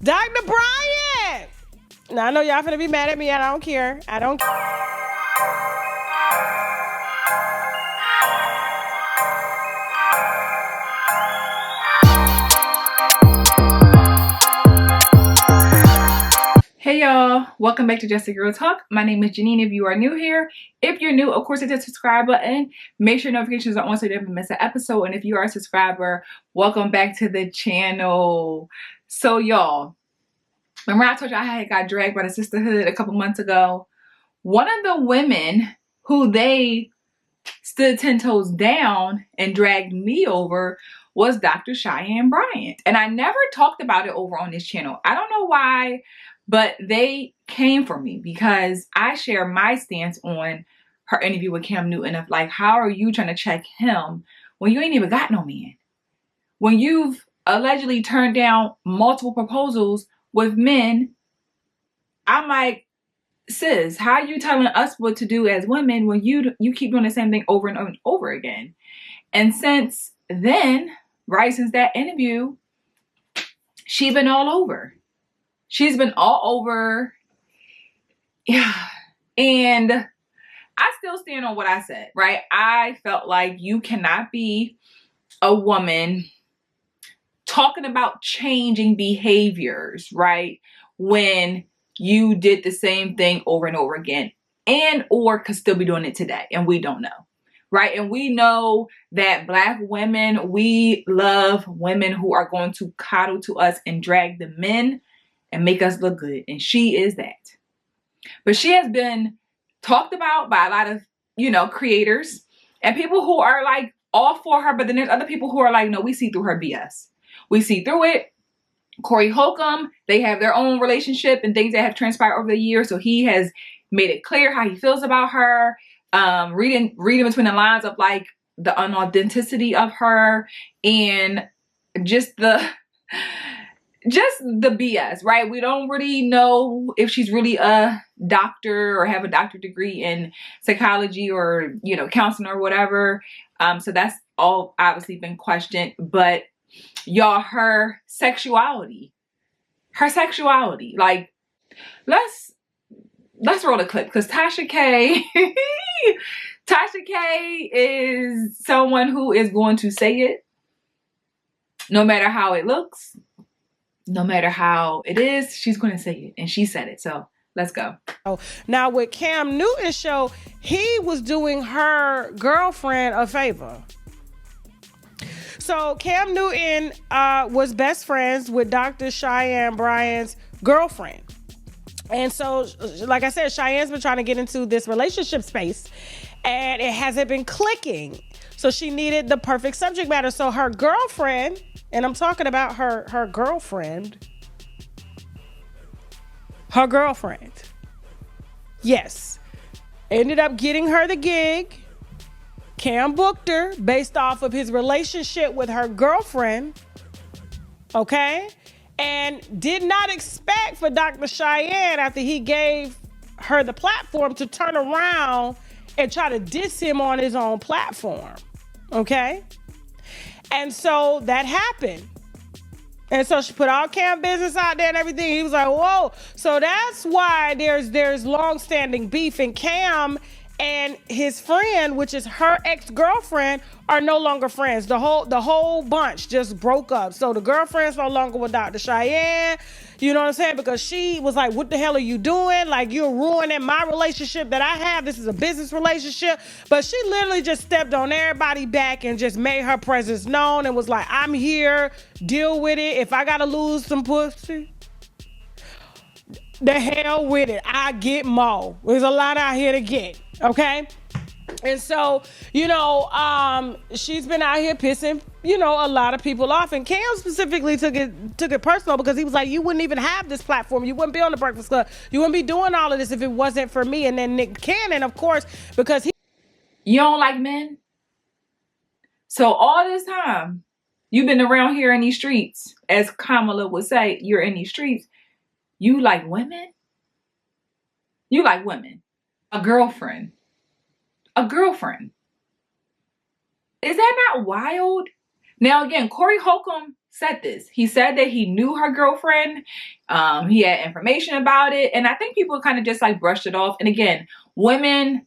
Dr. Bryant. Now I know y'all finna be mad at me, and I don't care. I don't. Hey y'all, welcome back to Just a Girl Talk. My name is Janine if you are new here. If you're new, of course, hit the subscribe button. Make sure notifications are on so you don't miss an episode. And if you are a subscriber, welcome back to the channel. So y'all, remember I told you I had got dragged by the sisterhood a couple months ago? One of the women who they stood 10 toes down and dragged me over was Dr. Cheyenne Bryant. And I never talked about it over on this channel. I don't know why, but they came for me because I share my stance on her interview with Cam Newton of like, how are you trying to check him when you ain't even got no man? When you've allegedly turned down multiple proposals with men, I'm like, sis, how are you telling us what to do as women when you keep doing the same thing over and over again? And since then, right, since that interview, she's been all over. She's been all over. Yeah. And I still stand on what I said, right? I felt like you cannot be a woman talking about changing behaviors, right? When you did the same thing over and over again, and or could still be doing it today, and we don't know, right? And we know that Black women, we love women who are going to coddle to us and drag the men and make us look good, and she is that. But she has been talked about by a lot of, creators and people who are like all for her, but then there's other people who are like, no, we see through her BS. We see through it. Corey Holcomb, they have their own relationship and things that have transpired over the years. So he has made it clear how he feels about her. Reading between the lines of like the unauthenticity of her and just the BS, right? We don't really know if she's really a doctor or have a doctorate degree in psychology or, counseling or whatever. So that's all obviously been questioned. But y'all, her sexuality, like, let's roll a clip because Tasha K is someone who is going to say it no matter how it looks, no matter how it is, she's going to say it, and she said it. So let's go. Now with Cam Newton's show, he was doing her girlfriend a favor. So Cam Newton was best friends with Dr. Cheyenne Bryant's girlfriend. And so, like I said, Cheyenne's been trying to get into this relationship space and it hasn't been clicking. So she needed the perfect subject matter. So her girlfriend, and I'm talking about her girlfriend. Yes. Ended up getting her the gig. Cam booked her based off of his relationship with her girlfriend. Okay? And did not expect for Dr. Cheyenne, after he gave her the platform, to turn around and try to diss him on his own platform. Okay? And so that happened. And so she put all Cam business out there and everything. He was like, whoa. So that's why there's long-standing beef, and Cam and his friend, which is her ex-girlfriend, are no longer friends. The whole bunch just broke up. So the girlfriend's no longer with Dr. Cheyenne. You know what I'm saying? Because she was like, what the hell are you doing? Like, you're ruining my relationship that I have. This is a business relationship. But she literally just stepped on everybody's back and just made her presence known and was like, I'm here. Deal with it. If I got to lose some pussy, the hell with it. I get more. There's a lot out here to get. Okay? And so, she's been out here pissing, a lot of people off. And Cam specifically took it personal because he was like, you wouldn't even have this platform. You wouldn't be on the Breakfast Club. You wouldn't be doing all of this if it wasn't for me. And then Nick Cannon, of course, because You don't like men? So all this time, you've been around here in these streets, as Kamala would say, you're in these streets. You like women? You like women. A girlfriend. Is that not wild? Now again, Corey Holcomb said this. He said that he knew her girlfriend. He had information about it. And I think people kind of just like brushed it off. And again, women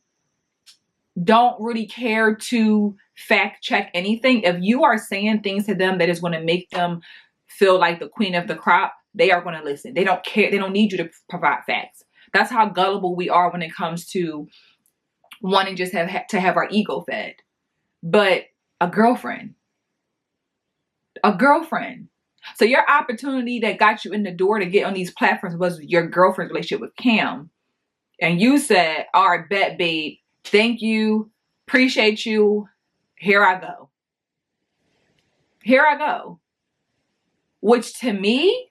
don't really care to fact check anything. If you are saying things to them that is going to make them feel like the queen of the crop, they are going to listen. They don't care. They don't need you to provide facts. That's how gullible we are when it comes to wanting just to have our ego fed. But a girlfriend. So your opportunity that got you in the door to get on these platforms was your girlfriend's relationship with Cam. And you said, all right, bet, babe. Thank you. Appreciate you. Here I go. Which to me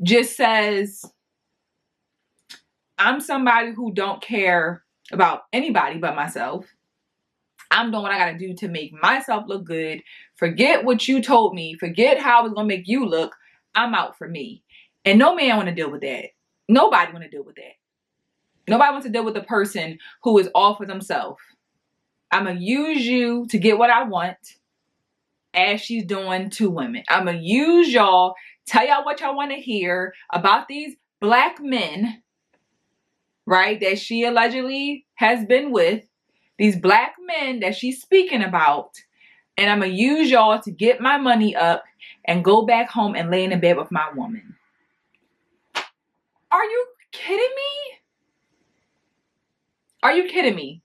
just says, I'm somebody who don't care about anybody but myself. I'm doing what I gotta do to make myself look good. Forget what you told me. Forget how it's gonna make you look. I'm out for me. And no man wanna deal with that. Nobody wanna deal with that. Nobody wants to deal with a person who is all for themselves. I'm gonna use you to get what I want, as she's doing to women. I'm gonna use y'all, tell y'all what y'all wanna hear about these black men, right, that she allegedly has been with. These black men that she's speaking about, and I'm going to use y'all to get my money up and go back home and lay in the bed with my woman. Are you kidding me?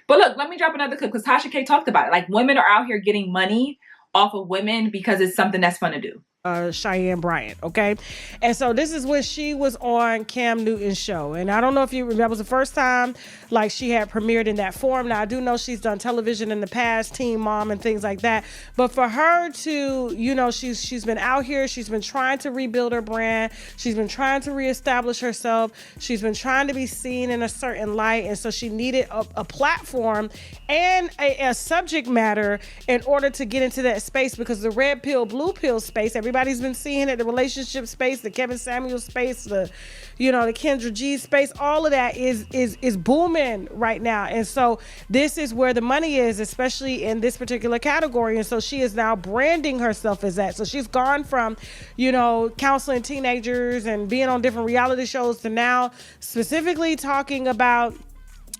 But look, let me drop another clip because Tasha K talked about it. Like, women are out here getting money off of women because it's something that's fun to do. Cheyenne Bryant, okay? And so this is when she was on Cam Newton's show. And I don't know if you remember, that was the first time like she had premiered in that form. Now I do know she's done television in the past, Teen Mom and things like that. But for her to, you know, she's been out here, she's been trying to rebuild her brand, she's been trying to reestablish herself, she's been trying to be seen in a certain light, and so she needed a platform and a subject matter in order to get into that space, because the red pill, blue pill space, everybody's been seeing it, the relationship space, the Kevin Samuel space, the Kendra G space, all of that is booming right now. And so this is where the money is, especially in this particular category. And so she is now branding herself as that. So she's gone from, counseling teenagers and being on different reality shows to now specifically talking about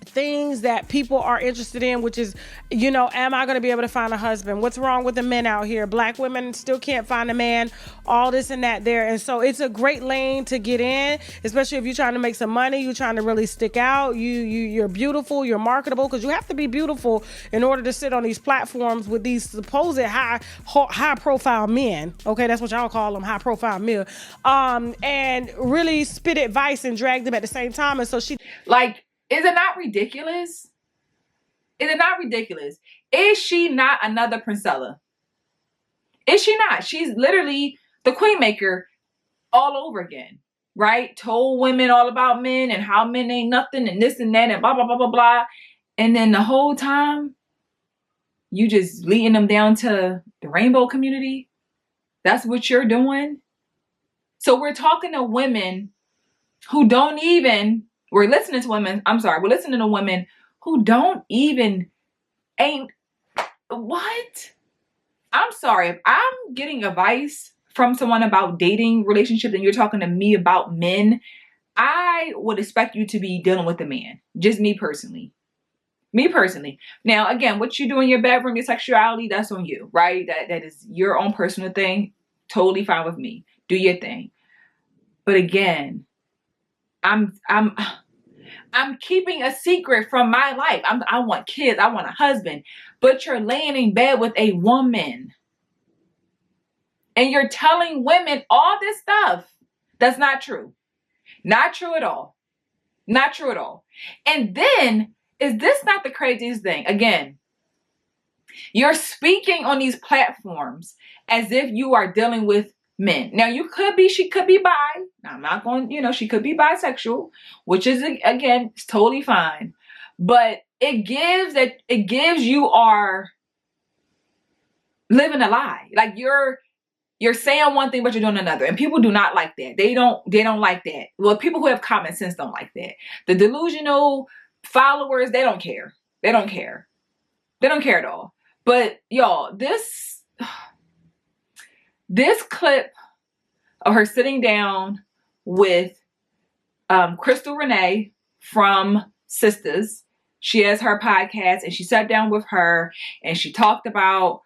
things that people are interested in, which is, am I going to be able to find a husband? What's wrong with the men out here? Black women still can't find a man, all this and that there. And so it's a great lane to get in, especially if you're trying to make some money, you're trying to really stick out, you're beautiful, you're marketable, because you have to be beautiful in order to sit on these platforms with these supposed high profile men. Okay, that's what y'all call them, high profile men. And really spit advice and drag them at the same time. And so she is it not ridiculous? Is she not another Princella? Is she not? She's literally the queen maker all over again, right? Told women all about men and how men ain't nothing and this and that and blah, blah, blah, blah, blah. And then the whole time, you just leading them down to the rainbow community. That's what you're doing. So we're talking to women who don't even... We're listening to women who don't even, what? I'm sorry, if I'm getting advice from someone about dating relationships and you're talking to me about men, I would expect you to be dealing with a man. Just me personally. Now, again, what you do in your bedroom, your sexuality, that's on you, right? That is your own personal thing. Totally fine with me. Do your thing. But again, I'm keeping a secret from my life. I want kids. I want a husband. But you're laying in bed with a woman. And you're telling women all this stuff. That's not true. Not true at all. And then, is this not the craziest thing? Again, you're speaking on these platforms as if you are dealing with men. Now, she could be bi. Now, I'm not going, she could be bisexual, which is, again, it's totally fine. But it gives you are living a lie. Like you're saying one thing, but you're doing another. And people do not like that. They don't like that. Well, people who have common sense don't like that. The delusional followers, they don't care. They don't care at all. But y'all, this This clip of her sitting down with Crystal Renee from Sisters. She has her podcast, and she sat down with her and she talked about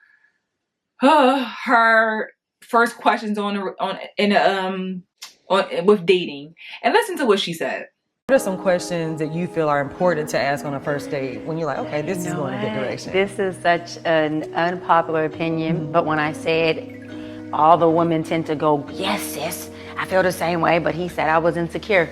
her first questions with dating. And listen to what she said. What are some questions that you feel are important to ask on a first date when you're like, okay, this is going a good direction? This is such an unpopular opinion, but when I say it, all the women tend to go, yes, sis, I feel the same way, but he said I was insecure.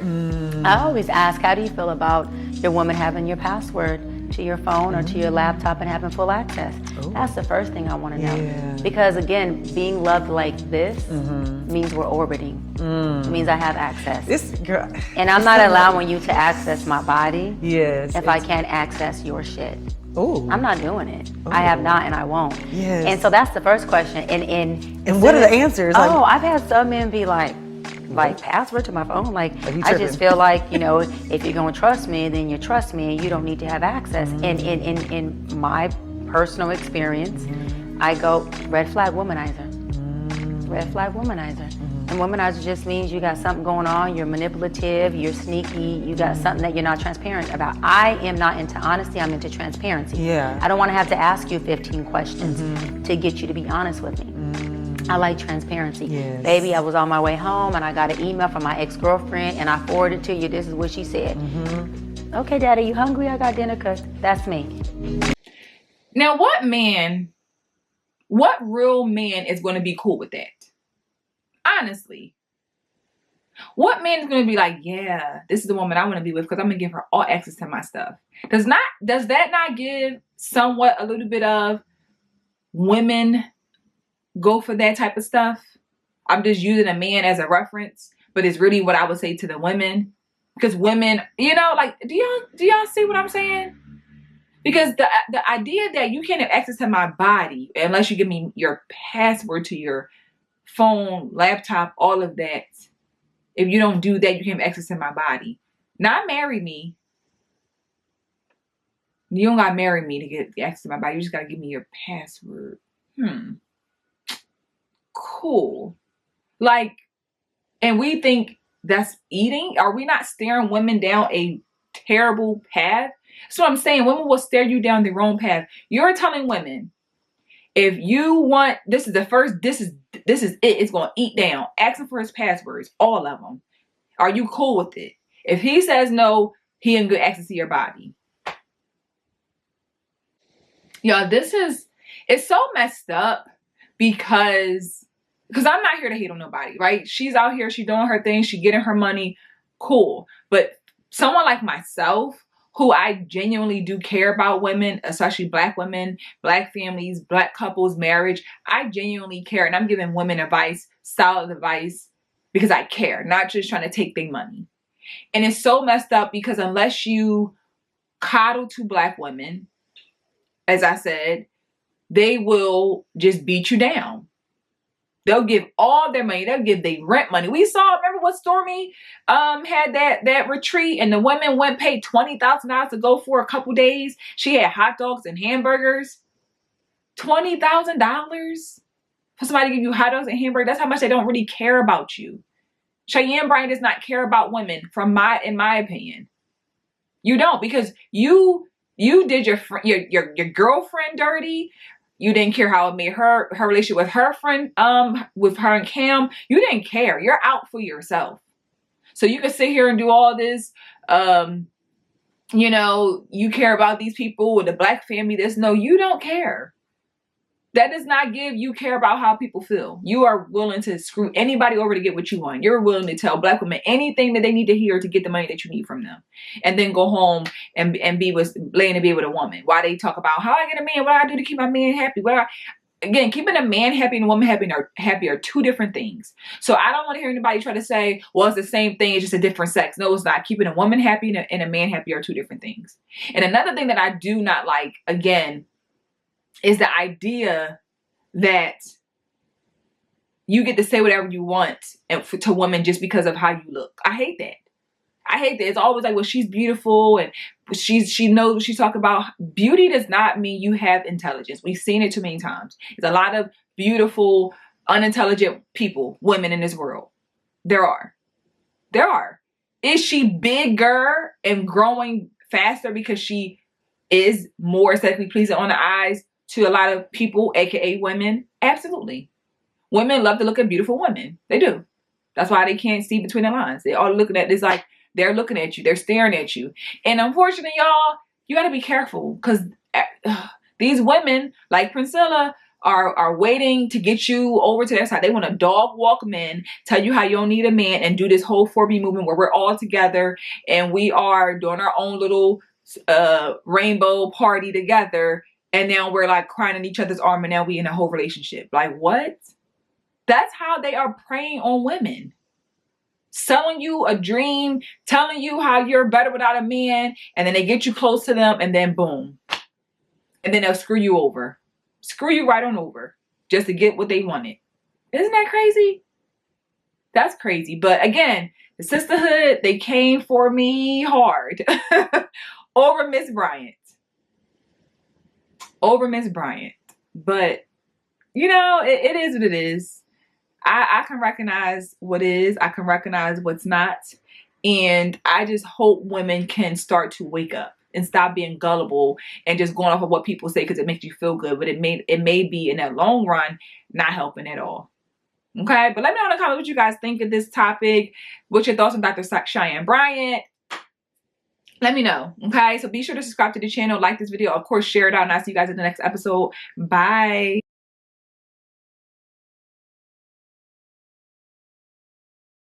I always ask, how do you feel about your woman having your password to your phone or to your laptop and having full access? That's the first thing I want to know. Because again, being loved like this means we're orbiting. It means I have access. This girl, and I'm not allowing you to access my body yes, if I can't access your shit. Ooh. I'm not doing it. I have not, and I won't. Yes. And so that's the first question. And what are the answers? Oh, I've had some men be like password to my phone. Like I just feel like, you know, if you're gonna trust me, then you trust me, and you don't need to have access. And in my personal experience, I go red flag womanizer. Red flag womanizer. And womanizer just means you got something going on, you're manipulative, you're sneaky, you got something that you're not transparent about. I am not into honesty, I'm into transparency. Yeah. I don't want to have to ask you 15 questions to get you to be honest with me. I like transparency. Yes. Baby, I was on my way home and I got an email from my ex-girlfriend and I forwarded it to you. This is what she said. Okay, Daddy, you hungry? I got dinner cooked. That's me. Now, what real man is going to be cool with that? Honestly, what man is going to be like, yeah, this is the woman I want to be with because I'm going to give her all access to my stuff? Does that not give somewhat a little bit of women go for that type of stuff? I'm just using a man as a reference, but it's really what I would say to the women, because women, you know, like, do y'all see what I'm saying? Because the idea that you can't have access to my body unless you give me your password to your phone, laptop, all of that. If you don't do that, you can't have access to my body. Not marry me. You don't gotta marry me to get access to my body. You just gotta give me your password. Cool. Like, and we think that's eating? Are we not staring women down a terrible path? That's what I'm saying. Women will stare you down the wrong path. You're telling women, if you want, this is it. It's going to eat down. Ask him for his passwords, all of them. Are you cool with it? If he says no, he ain't good access to your body. Y'all, it's so messed up because I'm not here to hate on nobody, right? She's out here, she's doing her thing, she getting her money, cool. But someone like myself, who I genuinely do care about women, especially black women, black families, black couples, marriage. I genuinely care. And I'm giving women advice, solid advice, because I care, not just trying to take their money. And it's so messed up because unless you coddle to black women, as I said, they will just beat you down. They'll give all their money. They'll give their rent money. We saw, remember what Stormy had that retreat, and the women went paid $20,000 to go for a couple days. She had hot dogs and hamburgers. $20,000 for somebody to give you hot dogs and hamburgers. That's how much they don't really care about you. Cheyenne Bryant does not care about women, in my opinion. You don't, because you did your girlfriend dirty. You didn't care how it made her relationship with her friend, with her and Cam. You didn't care. You're out for yourself. So you can sit here and do all this, you know, you care about these people with the black family. No, you don't care. That does not give you care about how people feel. You are willing to screw anybody over to get what you want. You're willing to tell black women anything that they need to hear to get the money that you need from them. And then go home and lay in the bed with a woman. While they talk about how I get a man, what I do to keep my man happy. Again, keeping a man happy and a woman happy are two different things. So I don't want to hear anybody try to say, well, it's the same thing, it's just a different sex. No, it's not. Keeping a woman happy and a man happy are two different things. And another thing that I do not like, again, is the idea that you get to say whatever you want to women just because of how you look. I hate that. It's always like, well, she's beautiful and she knows what she's talking about. Beauty does not mean you have intelligence. We've seen it too many times. There's a lot of beautiful unintelligent people, women in this world. There are. There are. Is she bigger and growing faster because she is more aesthetically pleasing on the eyes to a lot of people, aka women? Absolutely. Women love to look at beautiful women. They do. That's why they can't see between the lines. They all looking at this like they're looking at you. They're staring at you. And unfortunately, y'all, you got to be careful because these women like Priscilla are waiting to get you over to their side. They want to dog walk men, tell you how you don't need a man, and do this whole 4B movement where we're all together and we are doing our own little rainbow party together. And now we're like crying in each other's arm and now we in a whole relationship. Like what? That's how they are preying on women. Selling you a dream, telling you how you're better without a man, and then they get you close to them and then boom. And then they'll screw you over. Screw you right on over just to get what they wanted. Isn't that crazy? That's crazy. But again, the sisterhood, they came for me hard over Miss Bryant. Over Miss Bryant. But, you know, it is what it is. I can recognize what is. I can recognize what's not. And I just hope women can start to wake up and stop being gullible and just going off of what people say because it makes you feel good. But it may be in that long run not helping at all. Okay? But let me know in the comments what you guys think of this topic. What's your thoughts on Dr. Cheyenne Bryant? Let me know. Okay? So be sure to subscribe to the channel, like this video, of course, share it out, and I'll see you guys in the next episode. Bye.